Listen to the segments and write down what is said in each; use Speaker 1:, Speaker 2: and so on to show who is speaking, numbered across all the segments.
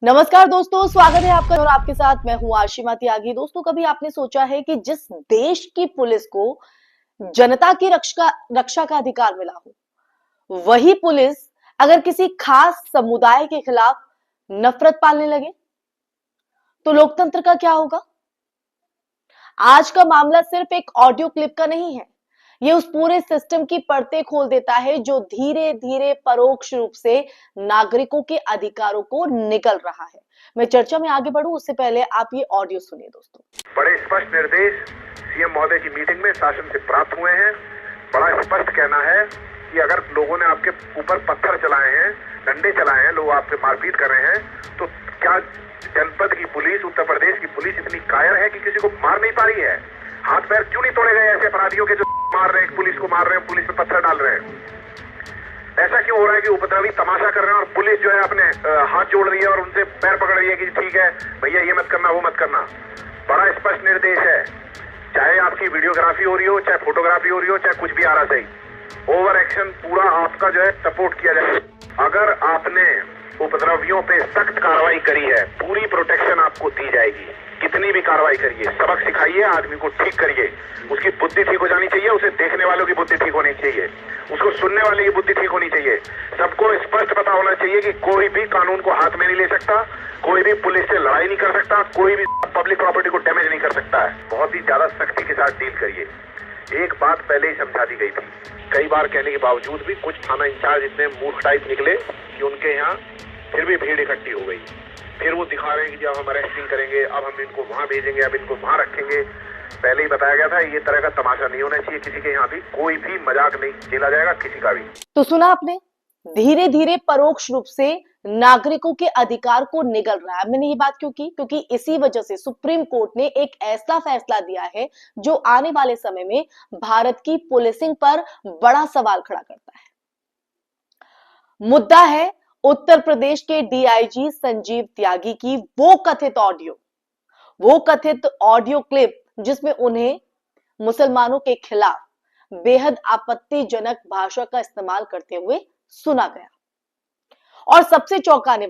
Speaker 1: नमस्कार दोस्तों, स्वागत है आपका और आपके साथ मैं हूं आशिमा त्यागी। दोस्तों, कभी आपने सोचा है कि जिस देश की पुलिस को जनता की रक्षा का अधिकार मिला हो, वही पुलिस अगर किसी खास समुदाय के खिलाफ नफरत पालने लगे तो लोकतंत्र का क्या होगा। आज का मामला सिर्फ एक ऑडियो क्लिप का नहीं है, ये उस पूरे सिस्टम की परतें खोल देता है जो धीरे धीरे परोक्ष रूप से नागरिकों के अधिकारों को निगल रहा है। मैं चर्चा में आगे बढ़ूं उससे पहले आप ये ऑडियो सुनिए दोस्तों।
Speaker 2: बड़े स्पष्ट निर्देश सीएम महोदय की मीटिंग में शासन से प्राप्त हुए हैं। बड़ा स्पष्ट कहना है कि अगर लोगों ने आपके ऊपर पत्थर चलाए हैं, डंडे चलाए हैं, लोग आपसे मारपीट कर रहे हैं, तो क्या जनपद की पुलिस, उत्तर प्रदेश की पुलिस इतनी कायर है कि किसी को मार नहीं पा रही है? हाथ पैर क्यों नहीं तोड़े गए ऐसे अपराधियों के जो मार रहे हैं, पुलिस को मार रहे हैं, पुलिस पे पत्थर डाल रहे हैं? ऐसा क्यों हो रहा है कि उपद्रवी तमाशा कर रहे हैं और पुलिस जो है अपने हाथ जोड़ रही है और उनसे पैर पकड़ रही है कि ठीक है भैया, ये मत करना, वो मत करना। बड़ा स्पष्ट निर्देश है, चाहे आपकी वीडियोग्राफी हो रही हो, चाहे फोटोग्राफी हो रही हो, चाहे कुछ भी आ रहा सही, ओवर एक्शन पूरा आपका जो है सपोर्ट किया जाए। अगर आपने उपद्रवियों पे सख्त कार्रवाई करी है, पूरी प्रोटेक्शन आपको दी जाएगी। कितनी भी कार्रवाई करिए, सबक सिखाइए, आदमी को ठीक करिए, उसकी बुद्धि ठीक हो जानी चाहिए, उसे देखने वालों की बुद्धि ठीक होनी चाहिए, उसको सुनने वाले की बुद्धि ठीक होनी चाहिए। सबको स्पष्ट पता होना चाहिए कि कोई भी कानून को हाथ में नहीं ले सकता, कोई भी पुलिस से लड़ाई नहीं कर सकता, कोई भी पब्लिक प्रॉपर्टी को डैमेज नहीं कर सकता है। बहुत ही ज्यादा सख्ती के साथ डील करिए। एक बात पहले ही समझा दी गई थी, कई बार कहने के बावजूद भी कुछ थाना इंचार्ज इतने मूर्ख टाइप निकले कि उनके यहाँ फिर भी भीड़ इकट्ठी हो गई। फिर वो दिखा रहे हैं कि जब हम अरेस्टिंग करेंगे, अब हम इनको वहां भेजेंगे, अब इनको वहां रखेंगे। पहले ही बताया गया था, ये तरह का तमाशा नहीं होना चाहिए किसी के यहाँ भी। कोई भी मजाक नहीं झेला जाएगा किसी का भी।
Speaker 1: तो सुना आपने, धीरे धीरे परोक्ष रूप से नागरिकों के अधिकार को निगल रहा है। मैंने ये बात क्यों की? क्योंकि इसी वजह से सुप्रीम कोर्ट ने एक ऐसा फैसला दिया है जो आने वाले समय में भारत की पुलिसिंग पर बड़ा सवाल खड़ा करता है। मुद्दा है उत्तर प्रदेश के डीआईजी संजीव त्यागी की वो कथित ऑडियो क्लिप जिसमें उन्हें मुसलमानों के खिलाफ बेहद आपत्तिजनक भाषा का इस्तेमाल करते हुए सुना गया। और सबसे चौंकाने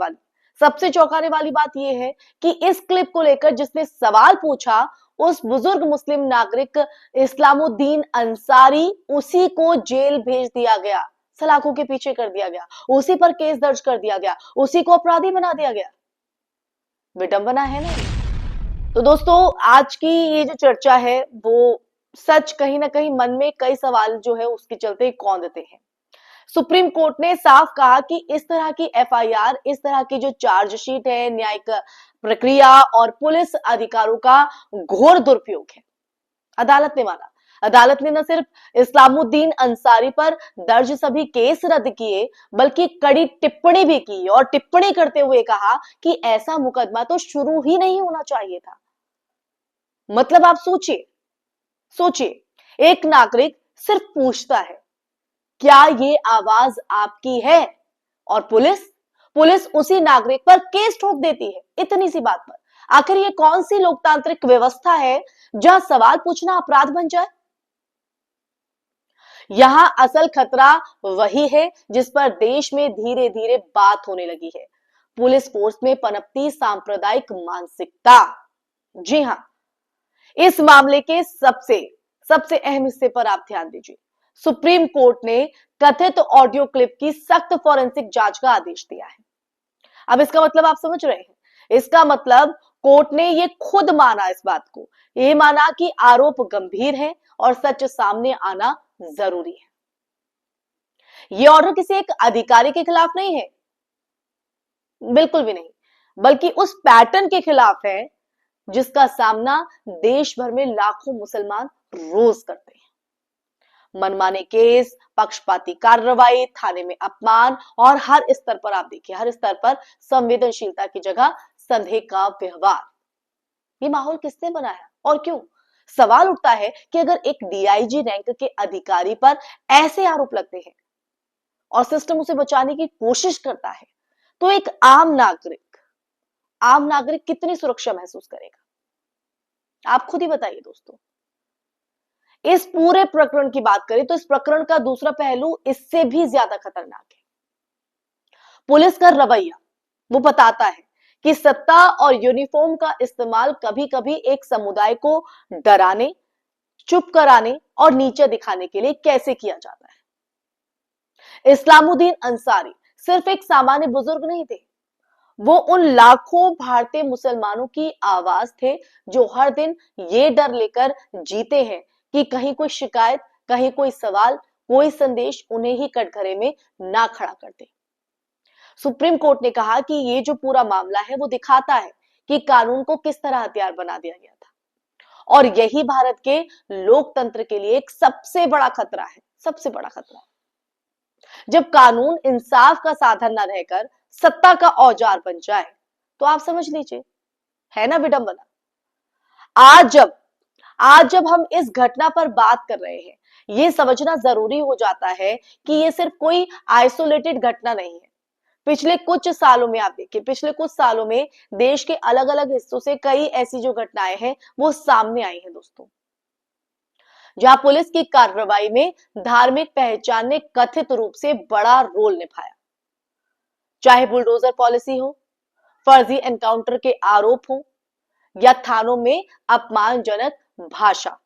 Speaker 1: वाली बात यह है कि इस क्लिप को लेकर जिसने सवाल पूछा, उस बुजुर्ग मुस्लिम नागरिक इस्लामुद्दीन अंसारी, उसी को जेल भेज दिया गया, सलाखों के पीछे कर दिया गया, उसी पर केस दर्ज कर दिया गया, उसी को अपराधी बना दिया गया। विडंबना है ना। तो दोस्तों, आज की ये जो चर्चा है वो सच कहीं ना कहीं मन में कई सवाल जो है उसके चलते कौंधते हैं। सुप्रीम कोर्ट ने साफ कहा कि इस तरह की एफआईआर, इस तरह की जो चार्जशीट है, न्यायिक प्रक्रिया और पुलिस अधिकारों का घोर दुरुपयोग है। अदालत ने न सिर्फ इस्लामुद्दीन अंसारी पर दर्ज सभी केस रद्द किए, बल्कि कड़ी टिप्पणी भी की और टिप्पणी करते हुए कहा कि ऐसा मुकदमा तो शुरू ही नहीं होना चाहिए था। मतलब आप सोचिए, एक नागरिक सिर्फ पूछता है, क्या ये आवाज आपकी है? और पुलिस उसी नागरिक पर केस ठोक देती है, इतनी सी बात पर। आखिर ये कौन सी लोकतांत्रिक व्यवस्था है जहां सवाल पूछना अपराध बन जाए? यहां असल खतरा वही है जिस पर देश में धीरे धीरे बात होने लगी है, पुलिस फोर्स में पनपती सांप्रदायिक मानसिकता। जी हां, इस मामले के सबसे अहम हिस्से पर आप ध्यान दीजिए। सुप्रीम कोर्ट ने कथित ऑडियो क्लिप की सख्त फॉरेंसिक जांच का आदेश दिया है। अब इसका मतलब आप समझ रहे हैं, इसका मतलब कोर्ट ने ये खुद माना, इस बात को ये माना कि आरोप गंभीर है और सच सामने आना जरूरी है। ये ऑर्डर किसी एक अधिकारी के खिलाफ नहीं है, बिल्कुल भी नहीं, बल्कि उस पैटर्न के खिलाफ है जिसका सामना देश भर में लाखों मुसलमान रोज करते हैं। मनमाने केस, पक्षपाती कार्रवाई, थाने में अपमान और हर स्तर पर आप देखिए, हर स्तर पर संवेदनशीलता की जगह संदेह का व्यवहार। ये माहौल किसने बनाया और क्यों? सवाल उठता है कि अगर एक डीआईजी रैंक के अधिकारी पर ऐसे आरोप लगते हैं और सिस्टम उसे बचाने की कोशिश करता है, तो एक आम नागरिक कितनी सुरक्षा महसूस करेगा? आप खुद ही बताइए दोस्तों। इस पूरे प्रकरण की बात करें तो इस प्रकरण का दूसरा पहलू इससे भी ज्यादा खतरनाक है। पुलिस का रवैया वो बताता है कि सत्ता और यूनिफॉर्म का इस्तेमाल कभी कभी एक समुदाय को डराने, चुप कराने और नीचे दिखाने के लिए कैसे किया जाता है। इस्लामुद्दीन अंसारी सिर्फ एक सामान्य बुजुर्ग नहीं थे, वो उन लाखों भारतीय मुसलमानों की आवाज थे जो हर दिन ये डर लेकर जीते हैं कि कहीं कोई शिकायत, कहीं कोई सवाल, कोई संदेश उन्हें ही कटघरे में ना खड़ा कर दे। सुप्रीम कोर्ट ने कहा कि ये जो पूरा मामला है वो दिखाता है कि कानून को किस तरह हथियार बना दिया गया था और यही भारत के लोकतंत्र के लिए एक सबसे बड़ा खतरा है, सबसे बड़ा खतरा। जब कानून इंसाफ का साधन न रहकर सत्ता का औजार बन जाए तो आप समझ लीजिए, है ना विडंबना। आज जब हम इस घटना पर बात कर रहे हैं, ये समझना जरूरी हो जाता है कि ये सिर्फ कोई आइसोलेटेड घटना नहीं है। पिछले कुछ सालों में आप देखिए, पिछले कुछ सालों में देश के अलग अलग हिस्सों से कई ऐसी जो घटनाएं हैं वो सामने आई हैं दोस्तों, जहां पुलिस की कार्रवाई में धार्मिक पहचान ने कथित रूप से बड़ा रोल निभाया। चाहे बुलडोजर पॉलिसी हो, फर्जी एनकाउंटर के आरोप हो या थानों में अपमानजनक भाषा,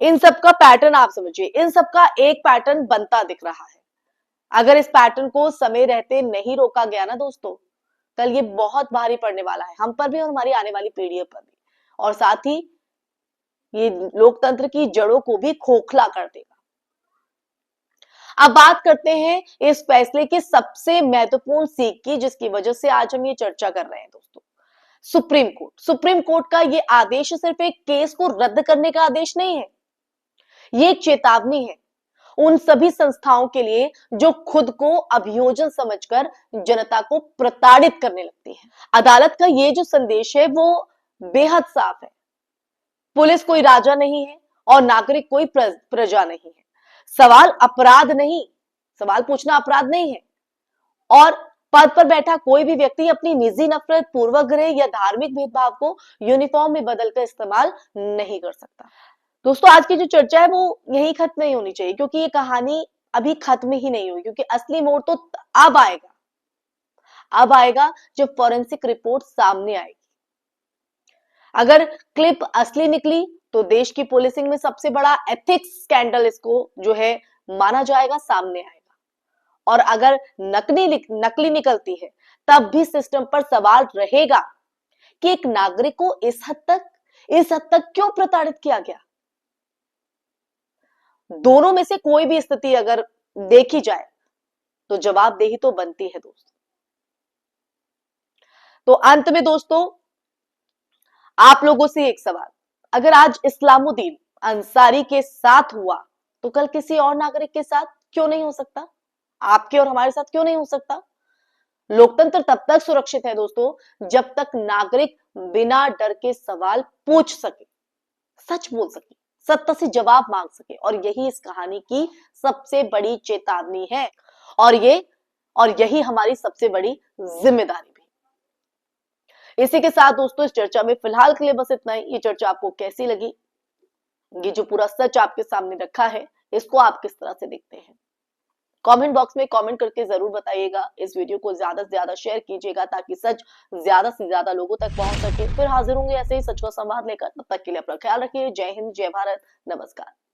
Speaker 1: इन सब का पैटर्न आप समझिए, इन सब का एक पैटर्न बनता दिख रहा है। अगर इस पैटर्न को समय रहते नहीं रोका गया ना दोस्तों, कल ये बहुत भारी पड़ने वाला है हम पर भी और हमारी आने वाली पीढ़ियों पर भी, और साथ ही ये लोकतंत्र की जड़ों को भी खोखला कर देगा। अब बात करते हैं इस फैसले की सबसे महत्वपूर्ण सीख की, जिसकी वजह से आज हम ये चर्चा कर रहे हैं दोस्तों। सुप्रीम कोर्ट का ये आदेश सिर्फ एक केस को रद्द करने का आदेश नहीं है, ये एक चेतावनी है उन सभी संस्थाओं के लिए जो खुद को अभियोजन समझकर जनता को प्रताड़ित करने लगती हैं। अदालत का ये जो संदेश है वो बेहद साफ है। पुलिस कोई राजा नहीं है और नागरिक कोई प्रजा नहीं है। सवाल अपराध नहीं, सवाल पूछना अपराध नहीं है, और पद पर बैठा कोई भी व्यक्ति अपनी निजी नफरत, पूर्वाग्रह या धार्मिक भेदभाव को यूनिफॉर्म में बदलकर इस्तेमाल नहीं कर सकता। दोस्तों, आज की जो चर्चा है वो यही खत्म नहीं होनी चाहिए, क्योंकि ये कहानी अभी खत्म ही नहीं हुई, क्योंकि असली मोड़ तो अब आएगा जब फॉरेंसिक रिपोर्ट सामने आएगी। अगर क्लिप असली निकली तो देश की पुलिसिंग में सबसे बड़ा एथिक्स स्कैंडल इसको जो है माना जाएगा, सामने आएगा। और अगर नकली निकलती है तब भी सिस्टम पर सवाल रहेगा कि एक नागरिक को इस हद तक क्यों प्रताड़ित किया गया। दोनों में से कोई भी स्थिति अगर देखी जाए तो जवाबदेही तो बनती है दोस्तों। तो अंत में दोस्तों आप लोगों से एक सवाल, अगर आज इस्लामुद्दीन अंसारी के साथ हुआ तो कल किसी और नागरिक के साथ क्यों नहीं हो सकता? आपके और हमारे साथ क्यों नहीं हो सकता? लोकतंत्र तब तक सुरक्षित है दोस्तों जब तक नागरिक बिना डर के सवाल पूछ सके, सच बोल सके, सत्ता से जवाब मांग सके, और यही इस कहानी की सबसे बड़ी चेतावनी है, और यही हमारी सबसे बड़ी जिम्मेदारी भी। इसी के साथ दोस्तों इस चर्चा में फिलहाल के लिए बस इतना ही। ये चर्चा आपको कैसी लगी? ये जो पूरा सच आपके सामने रखा है, इसको आप किस तरह से देखते हैं? कमेंट बॉक्स में कमेंट करके जरूर बताइएगा। इस वीडियो को ज्यादा से ज्यादा शेयर कीजिएगा ताकि सच ज्यादा से ज्यादा लोगों तक पहुंच सके। फिर हाजिर होंगे ऐसे ही सच का संवाद लेकर। तब तक के लिए अपना ख्याल रखिए। जय हिंद, जय भारत, नमस्कार।